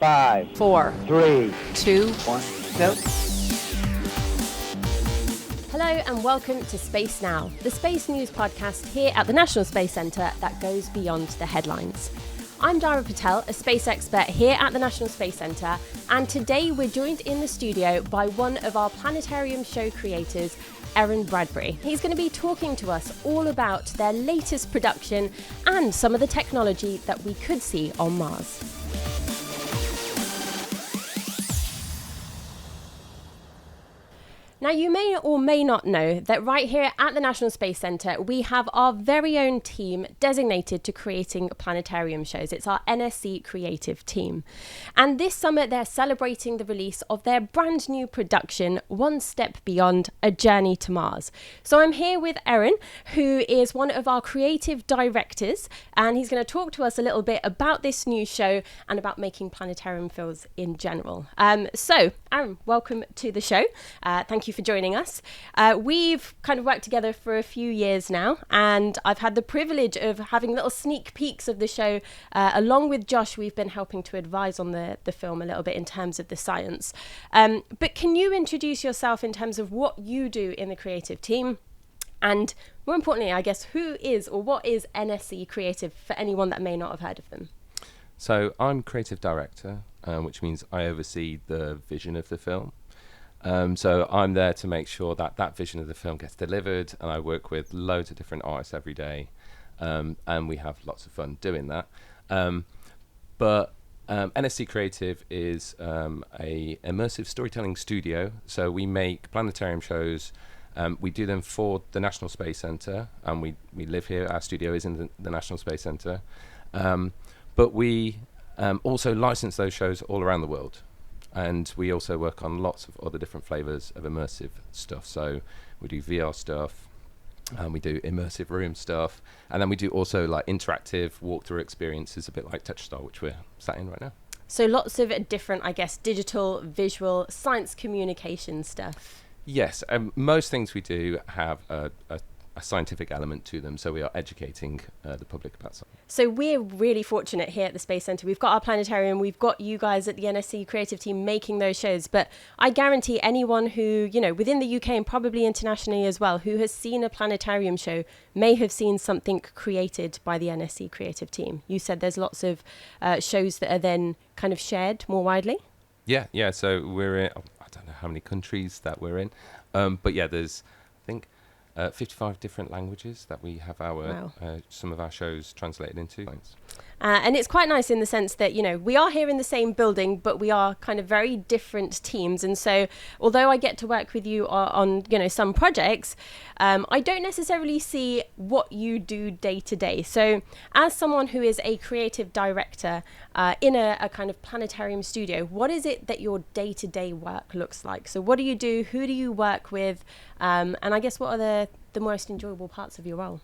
5, 4, 3, 2, 1, go. Hello and welcome to Space Now, the space news podcast here at the National Space Centre that goes beyond the headlines. I'm Dhara Patel, a space expert here at the National Space Centre, and today we're joined in the studio by one of our planetarium show creators, Bradbury. He's going to be talking to us all about their latest production and some of the technology that we could see on Mars. Now, you may or may not know that right here at the National Space Centre, we have our very own team designated to creating planetarium shows. It's our NSC Creative team. And this summer, they're celebrating the release of their brand new production, One Step Beyond, A Journey to Mars. So I'm here with Erin, who is one of our creative directors, and he's going to talk to us a little bit about this new show and about making planetarium films in general. So, Erin, welcome to the show. Thank you for joining us. We've kind of worked together for a few years now, and I've had the privilege of having little sneak peeks of the show. Along with Josh, we've been helping to advise on the film a little bit in terms of the science. But can you introduce yourself in terms of what you do in the creative team? And more importantly, I guess, who is or what is NSC Creative for anyone that may not have heard of them? So I'm creative director, which means I oversee the vision of the film. So I'm there to make sure that that vision of the film gets delivered, and I work with loads of different artists every day, and we have lots of fun doing that. But NSC Creative is a immersive storytelling studio, so we make planetarium shows. We do them for the National Space Centre, and we live here. Our studio is in the National Space Centre. But we also license those shows all around the world. And we also work on lots of other different flavours of immersive stuff. So we do VR stuff, and we do immersive room stuff, and then we do also like interactive walkthrough experiences, a bit like TouchStar, which we're sat in right now. So lots of different, I guess, digital, visual, science communication stuff. Yes, most things we do have a scientific element to them, so we are educating the public about something. So we're really fortunate here at the Space Centre. We've got our planetarium, we've got you guys at the NSC Creative team making those shows, but I guarantee anyone who, you know, within the UK and probably internationally as well, who has seen a planetarium show may have seen something created by the NSC Creative team. You said there's lots of shows that are then kind of shared more widely? Yeah, so we're in, I don't know how many countries that we're in, but yeah, there's, I think, 55 different languages that we have our some of our shows translated into. And it's quite nice in the sense that, you know, we are here in the same building, but we are kind of very different teams. And so although I get to work with you on you know, some projects, I don't necessarily see what you do day to day. So as someone who is a creative director in a kind of planetarium studio, what is it that your day-to-day work looks like? So what do you do? Who do you work with? And I guess what are the most enjoyable parts of your role?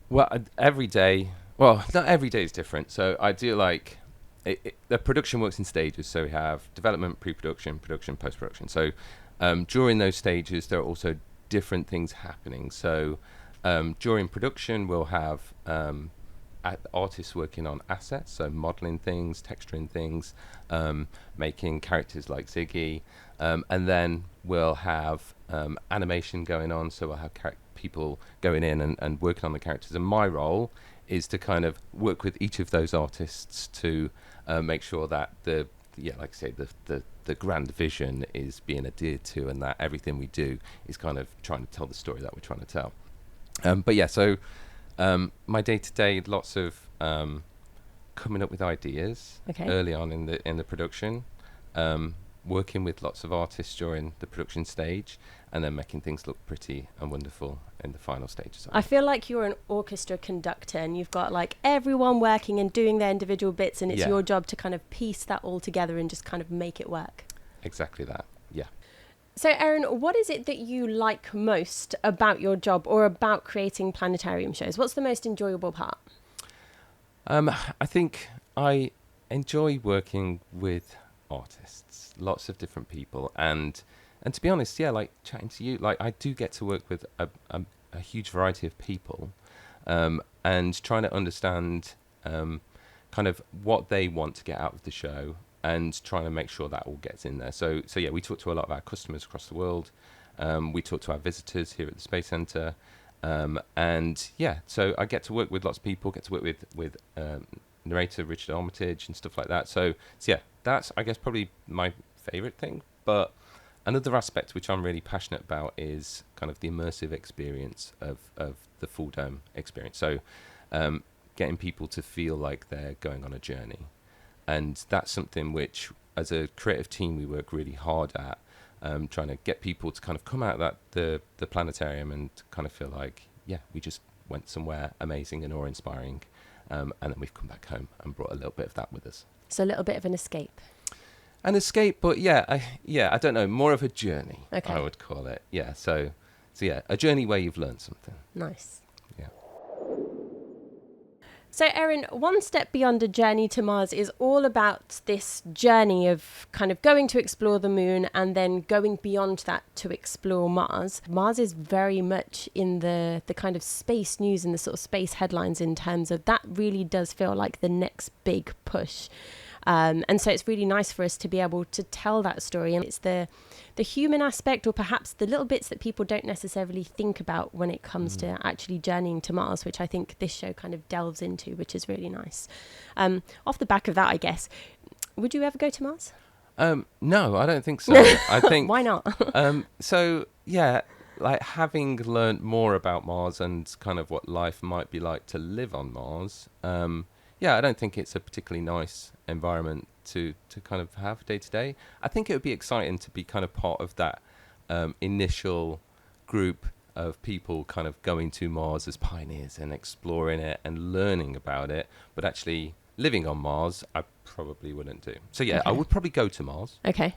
Well, every day, well, not every day is different. So I do like, the production works in stages. So we have development, pre-production, production, post-production. So during those stages, there are also different things happening. So during production, we'll have artists working on assets, so modeling things, texturing things, making characters like Ziggy. And then we'll have animation going on, so we'll have people going in and working on the characters. And my role is to kind of work with each of those artists to make sure that the grand vision is being adhered to, and that everything we do is kind of trying to tell the story that we're trying to tell. But yeah, so my day-to-day, lots of coming up with ideas early on in the production, working with lots of artists during the production stage, and then making things look pretty and wonderful in the final stages. I feel like you're an orchestra conductor, and you've got like everyone working and doing their individual bits, and it's your job to kind of piece that all together and just kind of make it work. Exactly that, yeah. So Erin, what is it that you like most about your job or about creating planetarium shows? What's the most enjoyable part? I think I enjoy working with artists, lots of different people, and to be honest, like chatting to you, like I do get to work with a huge variety of people, and trying to understand kind of what they want to get out of the show and trying to make sure that all gets in there. So yeah, we talk to a lot of our customers across the world. We talk to our visitors here at the Space Centre. And yeah, so I get to work with lots of people, get to work with narrator Richard Armitage and stuff like that. So yeah, that's, I guess, probably my favourite thing. But another aspect which I'm really passionate about is kind of the immersive experience of the full dome experience. So getting people to feel like they're going on a journey. And that's something which, as a creative team, we work really hard at, trying to get people to kind of come out of the planetarium and kind of feel like, yeah, we just went somewhere amazing and awe-inspiring. And then we've come back home and brought a little bit of that with us. So a little bit of an escape. An escape, but I don't know, more of a journey, Okay. I would call it. Yeah, so yeah, a journey where you've learned something. Nice. Yeah. So, Erin, one step beyond a journey to Mars is all about this journey of kind of going to explore the moon and then going beyond that to explore Mars. Mars is very much in the kind of space news and the sort of space headlines in terms of that really does feel like the next big push. And so it's really nice for us to be able to tell that story. And it's the human aspect, or perhaps the little bits that people don't necessarily think about when it comes to actually journeying to Mars, which I think this show kind of delves into, which is really nice. Off the back of that, I guess, would you ever go to Mars? No, I don't think so. I think Why not? So yeah, like having learned more about Mars and kind of what life might be like to live on Mars, yeah, I don't think it's a particularly nice environment to kind of have day to day. I think it would be exciting to be kind of part of that initial group of people kind of going to Mars as pioneers and exploring it and learning about it, but actually living on Mars, I probably wouldn't do. So yeah, Okay. I would probably go to Mars, Okay.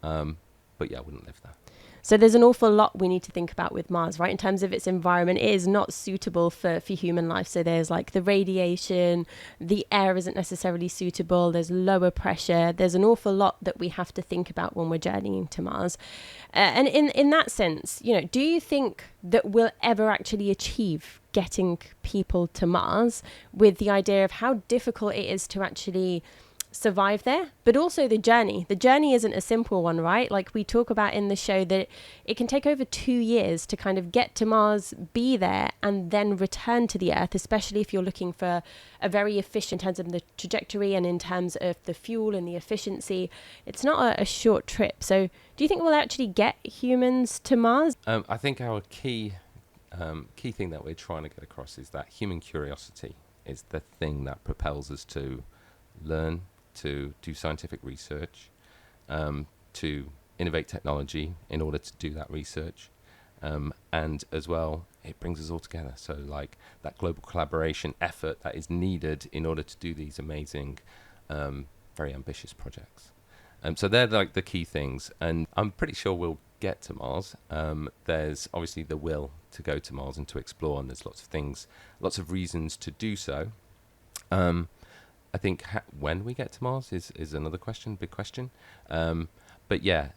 but yeah, I wouldn't live there. So there's an awful lot we need to think about with Mars, right? In terms of its environment, it is not suitable for human life. So there's like the radiation, the air isn't necessarily suitable, there's lower pressure. There's an awful lot that we have to think about when we're journeying to Mars. And in that sense, you know, do you think that we'll ever actually achieve getting people to Mars, with the idea of how difficult it is to actually survive there, but also the journey isn't a simple one, right? Like we talk about in the show that it can take over 2 years to kind of get to Mars, be there, and then return to the Earth, especially if you're looking for a very efficient, in terms of the trajectory and in terms of the fuel and the efficiency. It's not a short trip. So do you think we'll actually get humans to Mars? I think our key thing that we're trying to get across is that human curiosity is the thing that propels us to learn, to do scientific research, to innovate technology in order to do that research. And as well, it brings us all together. So like that global collaboration effort that is needed in order to do these amazing, very ambitious projects. So they're like the key things. And I'm pretty sure we'll get to Mars. There's obviously the will to go to Mars and to explore, and there's lots of things, lots of reasons to do so. I think when we get to Mars is another question, big question. But yeah,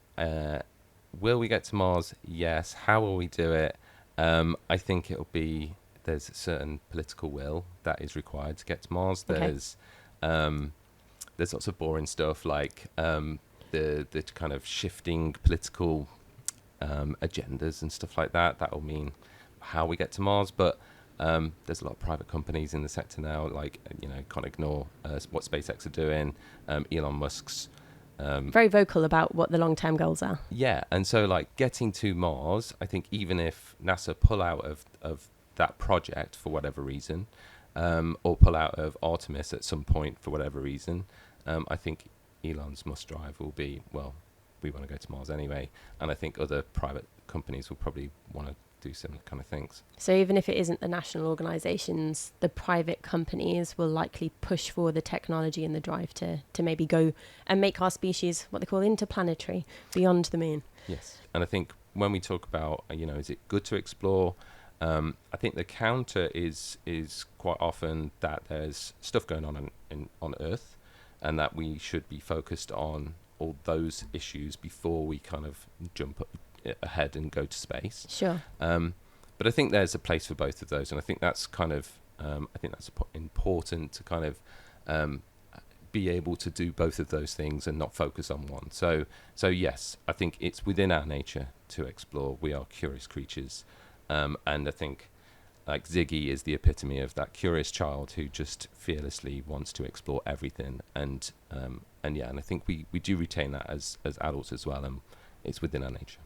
will we get to Mars? Yes. How will we do it? I think there's a certain political will that is required to get to Mars. Okay. There's lots of boring stuff like the kind of shifting political agendas and stuff like that. That will mean how we get to Mars, but there's a lot of private companies in the sector now, like, you know, can't ignore what SpaceX are doing, Elon Musk's. Very vocal about what the long-term goals are. Yeah, and so like getting to Mars, I think even if NASA pull out of that project for whatever reason, or pull out of Artemis at some point for whatever reason, I think Elon's must drive will be, well, we want to go to Mars anyway, and I think other private companies will probably want to do similar kind of things. So even if it isn't the national organisations, the private companies will likely push for the technology and the drive to maybe go and make our species what they call interplanetary, beyond the moon. Yes. And I think when we talk about, you know, is it good to explore? I think the counter is quite often that there's stuff going on Earth, and that we should be focused on all those issues before we kind of jump ahead and go to space. Sure. But I think there's a place for both of those, and I think that's kind of important to kind of be able to do both of those things and not focus on one. So yes, I think it's within our nature to explore. We are curious creatures, and I think like Ziggy is the epitome of that curious child who just fearlessly wants to explore everything. And I think we do retain that as adults as well, and it's within our nature.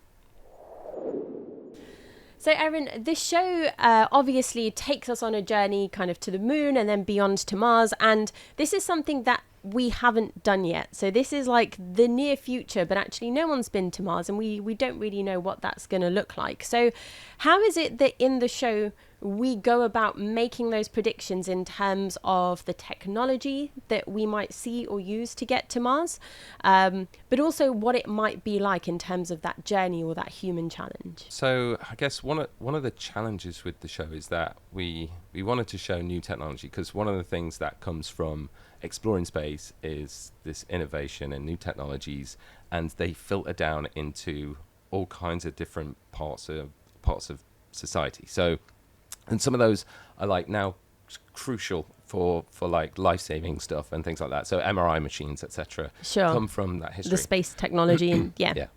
So, Erin, this show obviously takes us on a journey kind of to the moon and then beyond to Mars. And this is something that we haven't done yet. So this is like the near future, but actually no one's been to Mars, and we don't really know what that's going to look like. So how is it that in the show we go about making those predictions in terms of the technology that we might see or use to get to Mars, but also what it might be like in terms of that journey or that human challenge? So I guess one of the challenges with the show is that we wanted to show new technology, because one of the things that comes from exploring space is this innovation and new technologies, and they filter down into all kinds of different parts of society. So, and some of those are like now crucial for like life-saving stuff and things like that. So MRI machines, etc., come from that history. The space technology, and yeah.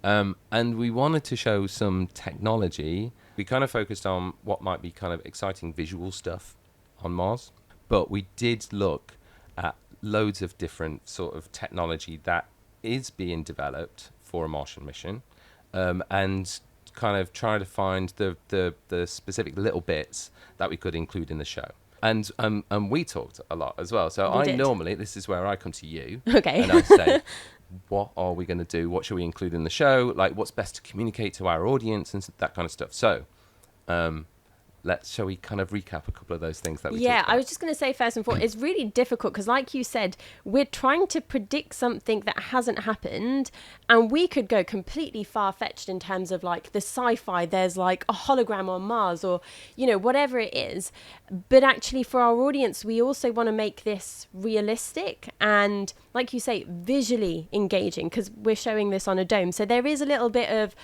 And we wanted to show some technology. We kind of focused on what might be kind of exciting visual stuff on Mars, but we did look at loads of different sort of technology that is being developed for a Martian mission, and kind of try to find the specific little bits that we could include in the show. And we talked a lot as well. So normally, this is where I come to you. Okay. And I say, what are we going to do? What should we include in the show? Like, what's best to communicate to our audience and that kind of stuff. So, shall we kind of recap a couple of those things that we talked about? I was just going to say, first and foremost, it's really difficult because, like you said, we're trying to predict something that hasn't happened, and we could go completely far-fetched in terms of like the sci-fi. There's like a hologram on Mars, or whatever it is. But actually, for our audience, we also want to make this realistic and, like you say, visually engaging, because we're showing this on a dome. So there is a little bit of,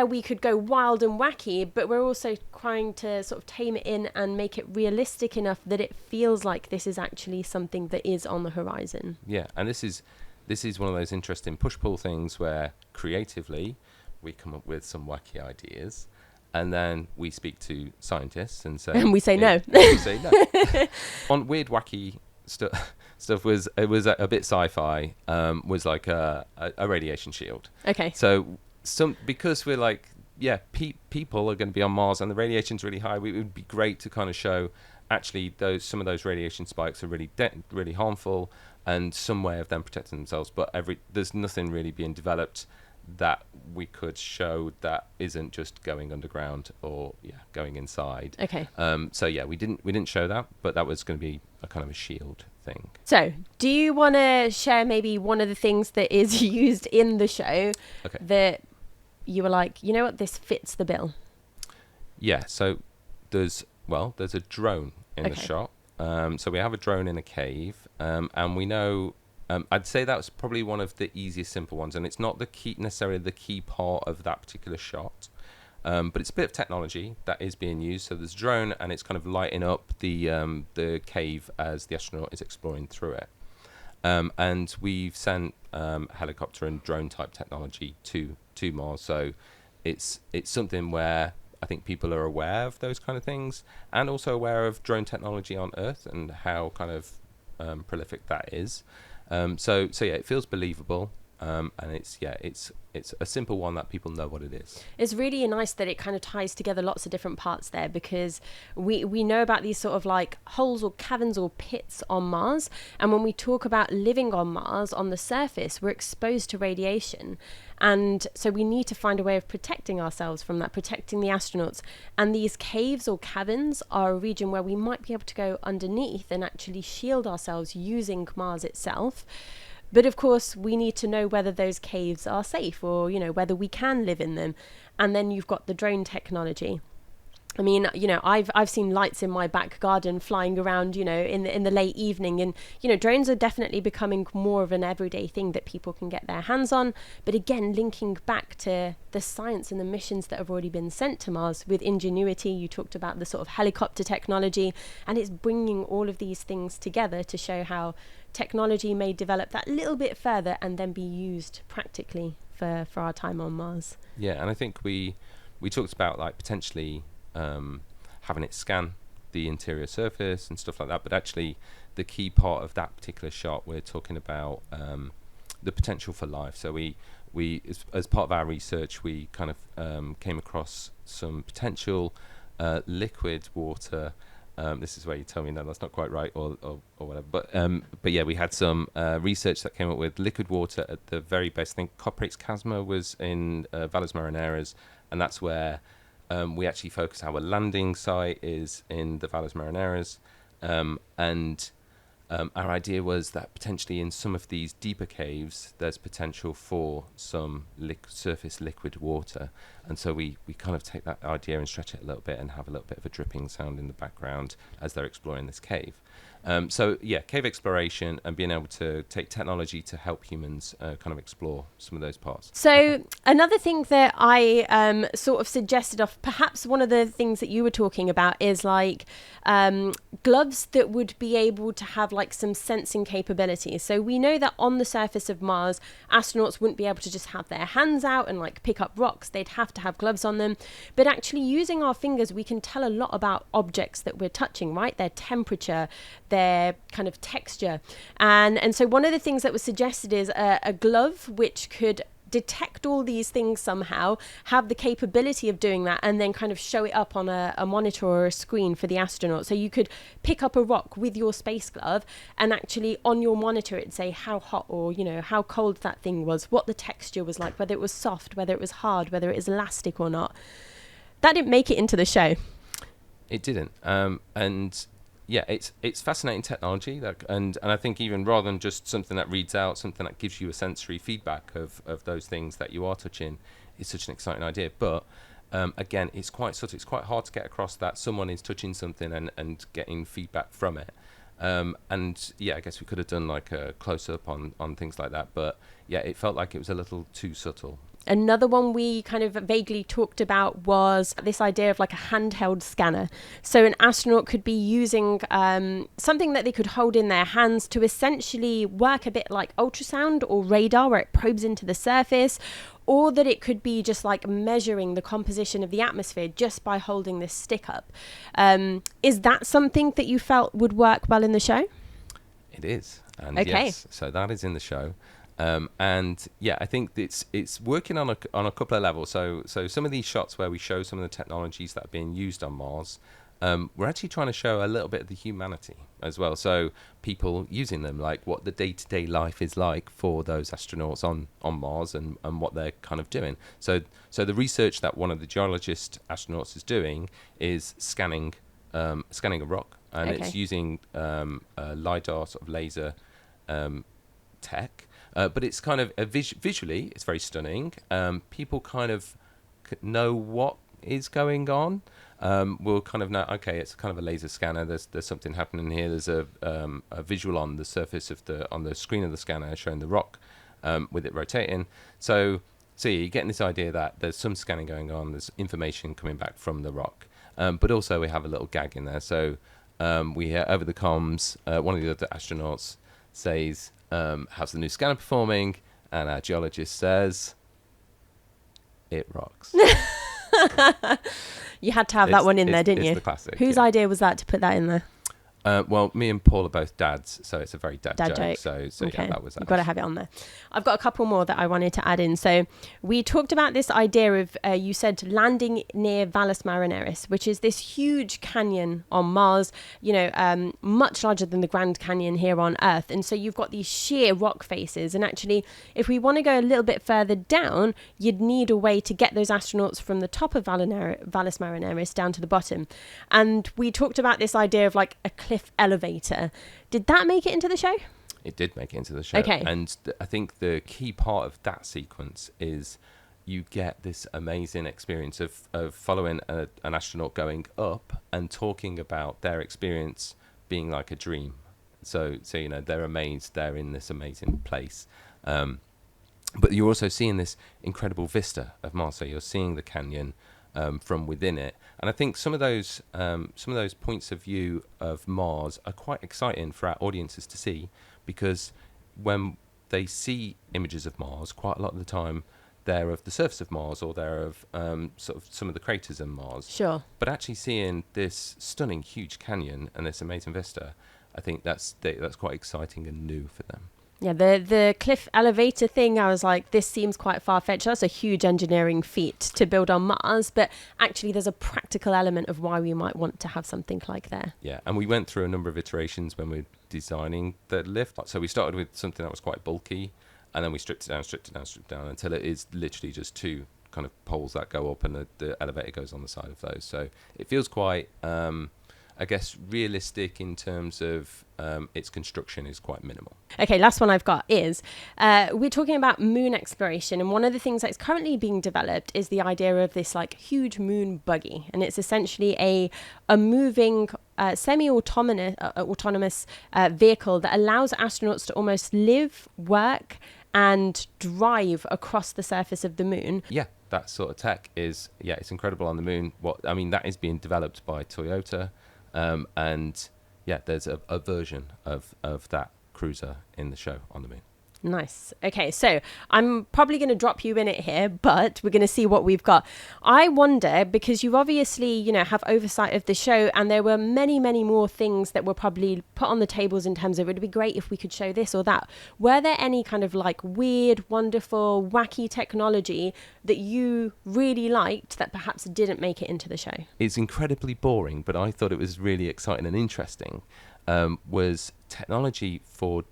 we could go wild and wacky, but we're also trying to sort of tame it in and make it realistic enough that it feels like this is actually something that is on the horizon. Yeah, and this is one of those interesting push-pull things where creatively we come up with some wacky ideas, and then we speak to scientists and say... And we say no. We say no. On weird, wacky stuff was a bit sci-fi, was like a radiation shield. Okay. So... because we're like, people are going to be on Mars and the radiation's really high, it would be great to kind of show actually some of those radiation spikes are really really harmful, and some way of them protecting themselves, but there's nothing really being developed that we could show that isn't just going underground or going inside. Okay. We didn't show that, but that was going to be a kind of a shield thing. So do you want to share maybe one of the things that is used in the show that you were like, you know what, this fits the bill? Yeah, so there's a drone in the shot. So we have a drone in a cave, and we know, I'd say that was probably one of the easiest, simple ones, and it's not necessarily the key part of that particular shot, but it's a bit of technology that is being used. So there's a drone, and it's kind of lighting up the cave as the astronaut is exploring through it. And we've sent helicopter and drone type technology to Mars. So it's something where I think people are aware of those kind of things, and also aware of drone technology on Earth and how kind of prolific that is. It feels believable. And it's a simple one that people know what it is. It's really nice that it kind of ties together lots of different parts there, because we know about these sort of like holes or caverns or pits on Mars, and when we talk about living on Mars on the surface, we're exposed to radiation, and so we need to find a way of protecting ourselves from that, protecting the astronauts. And these caves or caverns are a region where we might be able to go underneath and actually shield ourselves using Mars itself. But of course, we need to know whether those caves are safe, or, whether we can live in them. And then you've got the drone technology. I mean, I've seen lights in my back garden flying around, in the late evening, and drones are definitely becoming more of an everyday thing that people can get their hands on. But again, linking back to the science and the missions that have already been sent to Mars with Ingenuity, you talked about the sort of helicopter technology, and it's bringing all of these things together to show how technology may develop that little bit further and then be used practically for our time on Mars. Yeah, and I think we talked about like potentially having it scan the interior surface and stuff like that, but actually the key part of that particular shot, we're talking about the potential for life. So we as part of our research, we kind of came across some potential liquid water. This is where you tell me no, that's not quite right, or whatever. But yeah, we had some research that came up with liquid water at the very base. I think Coprates Chasma was in Valles Marineras, and that's where we actually focus. Our landing site is in the Valles Marineras, and our idea was that potentially in some of these deeper caves, there's potential for some surface liquid water. And so we kind of take that idea and stretch it a little bit and have a little bit of a dripping sound in the background as they're exploring this cave. So yeah, cave exploration and being able to take technology to help humans kind of explore some of those parts. So another thing that I sort of suggested of, perhaps one of the things that you were talking about is like gloves that would be able to have like some sensing capabilities. So we know that on the surface of Mars, astronauts wouldn't be able to just have their hands out and like pick up rocks. They'd have to have gloves on them. But actually using our fingers, we can tell a lot about objects that we're touching, right? Their temperature, their kind of texture. And so one of the things that was suggested is a glove which could detect all these things somehow, have the capability of doing that, and then kind of show it up on a monitor or a screen for the astronaut. So you could pick up a rock with your space glove, and actually on your monitor it'd say how hot or how cold that thing was, what the texture was like, whether it was soft, whether it was hard, whether it was elastic or not. That didn't make it into the show. It didn't, and yeah, it's fascinating technology, and I think even rather than just something that reads out, something that gives you a sensory feedback of those things that you are touching, is such an exciting idea. But again, it's quite hard to get across that someone is touching something and getting feedback from it. And yeah, I guess we could have done like a close up on things like that, but yeah, it felt like it was a little too subtle. Another one we kind of vaguely talked about was this idea of like a handheld scanner. So an astronaut could be using something that they could hold in their hands to essentially work a bit like ultrasound or radar, where it probes into the surface, or that it could be just like measuring the composition of the atmosphere just by holding this stick up. Is that something that you felt would work well in the show? It is. And okay. Yes, so that is in the show. And yeah, I think it's working on a couple of levels. So some of these shots where we show some of the technologies that are being used on Mars, we're actually trying to show a little bit of the humanity as well. So people using them, like what the day-to-day life is like for those astronauts on Mars and what they're kind of doing. So the research that one of the geologist astronauts is doing is scanning a rock, and okay. It's using a LiDAR sort of laser tech. But it's kind of visually, it's very stunning. People kind of know what is going on. We'll kind of know, okay, it's kind of a laser scanner. There's something happening here. There's a visual on the surface of on the screen of the scanner showing the rock with it rotating. So you're getting this idea that there's some scanning going on. There's information coming back from the rock. But also we have a little gag in there. So we hear over the comms, one of the other astronauts says, how's the new scanner performing? And our geologist says, it rocks. You had to have that one in there, didn't you? It's the classic. Whose idea was that to put that in there? Well, me and Paul are both dads, so it's a very dad joke. So okay. Yeah, that was. You've got to have it on there. I've got a couple more that I wanted to add in. So we talked about this idea of, you said landing near Valles Marineris, which is this huge canyon on Mars, much larger than the Grand Canyon here on Earth. And so you've got these sheer rock faces. And actually, if we want to go a little bit further down, you'd need a way to get those astronauts from the top of Valles Marineris down to the bottom. And we talked about this idea of like a cliff elevator. Did that make it into the show? It did make it into the show. Okay. And I think the key part of that sequence is you get this amazing experience of following an astronaut going up and talking about their experience being like a dream. So they're amazed they're in this amazing place. But you're also seeing this incredible vista of Mars. So you're seeing the canyon from within it, and I think some of those points of view of Mars are quite exciting for our audiences to see, because when they see images of Mars, quite a lot of the time they're of the surface of Mars, or they're of sort of some of the craters in Mars. Sure. But actually seeing this stunning, huge canyon and this amazing vista, I think that's quite exciting and new for them. Yeah, the cliff elevator thing, I was like, this seems quite far-fetched. That's a huge engineering feat to build on Mars, but actually there's a practical element of why we might want to have something like there. Yeah, and we went through a number of iterations when we were designing the lift. So we started with something that was quite bulky, and then we stripped it down until it is literally just two kind of poles that go up, and the elevator goes on the side of those. So it feels quite, I guess, realistic in terms of its construction is quite minimal. Okay, last one I've got is, we're talking about moon exploration, and one of the things that's currently being developed is the idea of this like huge moon buggy, and it's essentially a moving semi-autonomous vehicle that allows astronauts to almost live, work, and drive across the surface of the moon. Yeah, that sort of tech is, it's incredible on the moon. That is being developed by Toyota. And yeah, there's a version of that cruiser in the show on the moon. Nice. Okay, so I'm probably going to drop you in it here, but we're going to see what we've got. I wonder, because you obviously, have oversight of the show, and there were many, many more things that were probably put on the tables in terms of it'd be great if we could show this or that. Were there any kind of like weird, wonderful, wacky technology that you really liked that perhaps didn't make it into the show? It's incredibly boring, but I thought it was really exciting and interesting. Was technology for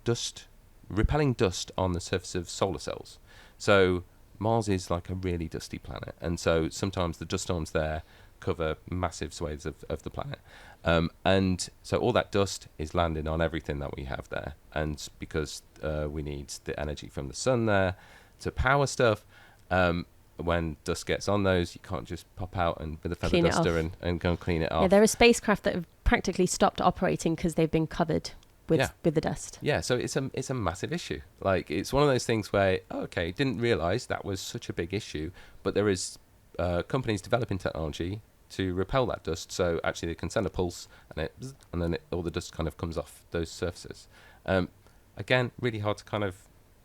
repelling dust on the surface of solar cells. So Mars is like a really dusty planet, and so sometimes the dust storms there cover massive swathes of the planet, and so all that dust is landing on everything that we have there, and because we need the energy from the sun there to power stuff, when dust gets on those, you can't just pop out and with a feather duster and go and clean it off. Yeah, there are spacecraft that have practically stopped operating because they've been covered with the dust. Yeah, so it's a massive issue. Like, it's one of those things where, didn't realise that was such a big issue, but there is companies developing technology to repel that dust, so actually they can send a pulse, and then all the dust kind of comes off those surfaces. Again, really hard to kind of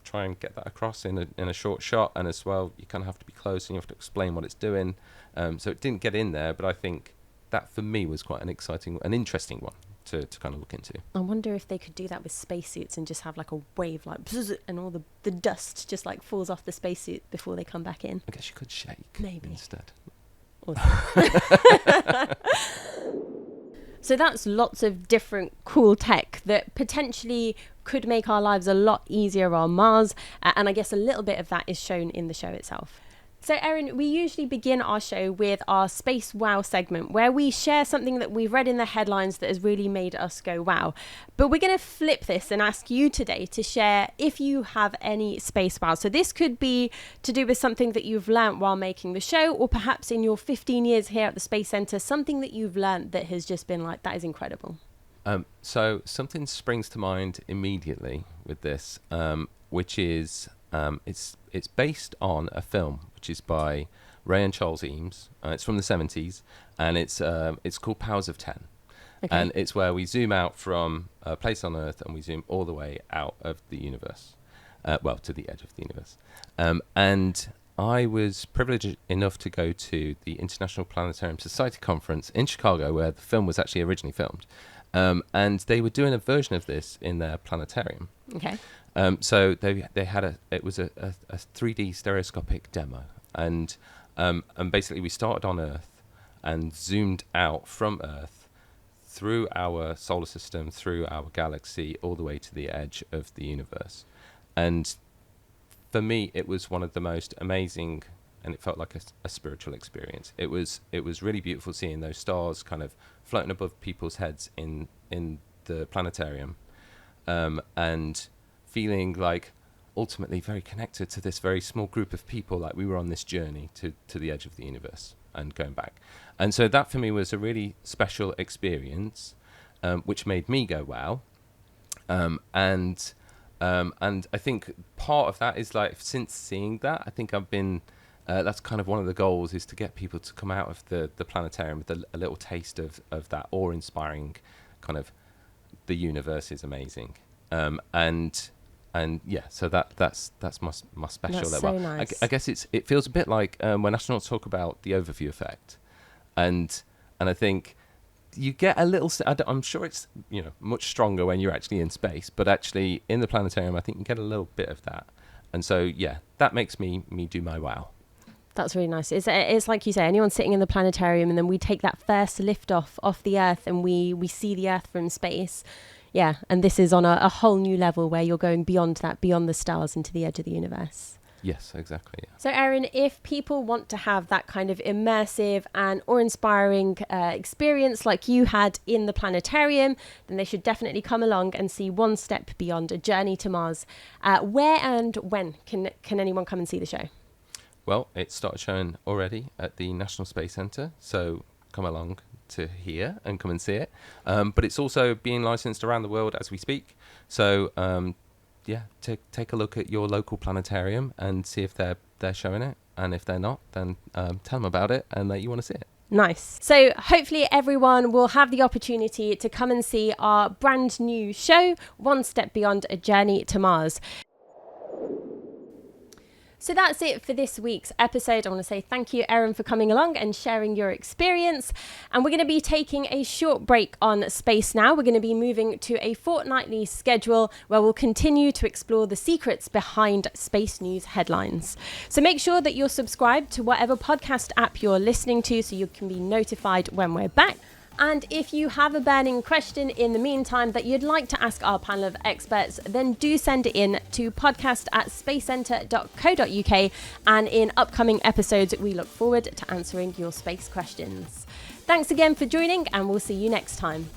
try and get that across in a short shot, and as well, you kind of have to be close and you have to explain what it's doing. So it didn't get in there, but I think that for me was quite an exciting, an interesting one to kind of look into. I wonder if they could do that with spacesuits and just have like a wave, like bzz, and all the dust just like falls off the spacesuit before they come back in. I guess you could shake maybe instead. So that's lots of different cool tech that potentially could make our lives a lot easier on Mars, and I guess a little bit of that is shown in the show itself. So Erin, we usually begin our show with our Space Wow segment, where we share something that we've read in the headlines that has really made us go wow. But we're going to flip this and ask you today to share if you have any Space Wow. So this could be to do with something that you've learnt while making the show, or perhaps in your 15 years here at the Space Centre, something that you've learnt that has just been like, that is incredible. So something springs to mind immediately with this, which is it's based on a film which is by Ray and Charles Eames. It's from the 70s, and it's called Powers of 10. Okay. And it's where we zoom out from a place on Earth and we zoom all the way out of the universe, to the edge of the universe. And I was privileged enough to go to the International Planetarium Society Conference in Chicago, where the film was actually originally filmed. And they were doing a version of this in their planetarium. Okay. So they had it was a 3D stereoscopic demo, and basically we started on Earth and zoomed out from Earth through our solar system, through our galaxy, all the way to the edge of the universe. And for me, it was one of the most amazing, and it felt like a spiritual experience. It was really beautiful seeing those stars kind of floating above people's heads in the planetarium, and feeling like ultimately very connected to this very small group of people. Like, we were on this journey to the edge of the universe and going back. And so that for me was a really special experience, which made me go, wow. And I think part of that is, like, since seeing that, I think I've been, that's kind of one of the goals, is to get people to come out of the planetarium with a little taste of that awe-inspiring kind of, the universe is amazing. And yeah, so that's my special. That's so nice. I guess it feels a bit like when astronauts talk about the overview effect, and I think you get a little. I'm sure it's much stronger when you're actually in space, but actually in the planetarium, I think you get a little bit of that, and so yeah, that makes me do my wow. That's really nice. It's like you say, anyone sitting in the planetarium, and then we take that first lift off the Earth, and we see the Earth from space. Yeah, and this is on a whole new level where you're going beyond that, beyond the stars, into the edge of the universe. Yes, exactly. Yeah. So, Aaron, if people want to have that kind of immersive and awe-inspiring experience like you had in the planetarium, then they should definitely come along and see One Step Beyond, A Journey to Mars. Where and when can anyone come and see the show? Well, it started showing already at the National Space Centre, so come along to here and come and see it. But it's also being licensed around the world as we speak. So yeah, take a look at your local planetarium and see if they're showing it, and if they're not, then tell them about it and that you want to see it. Nice. So hopefully everyone will have the opportunity to come and see our brand new show, One Step Beyond, A Journey to Mars. So that's it for this week's episode. I want to say thank you, Erin, for coming along and sharing your experience. And we're going to be taking a short break on space now. We're going to be moving to a fortnightly schedule where we'll continue to explore the secrets behind space news headlines. So make sure that you're subscribed to whatever podcast app you're listening to so you can be notified when we're back. And if you have a burning question in the meantime that you'd like to ask our panel of experts, then do send it in to podcast@spacecenter.co.uk, and in upcoming episodes we look forward to answering your space questions. Thanks again for joining, and we'll see you next time.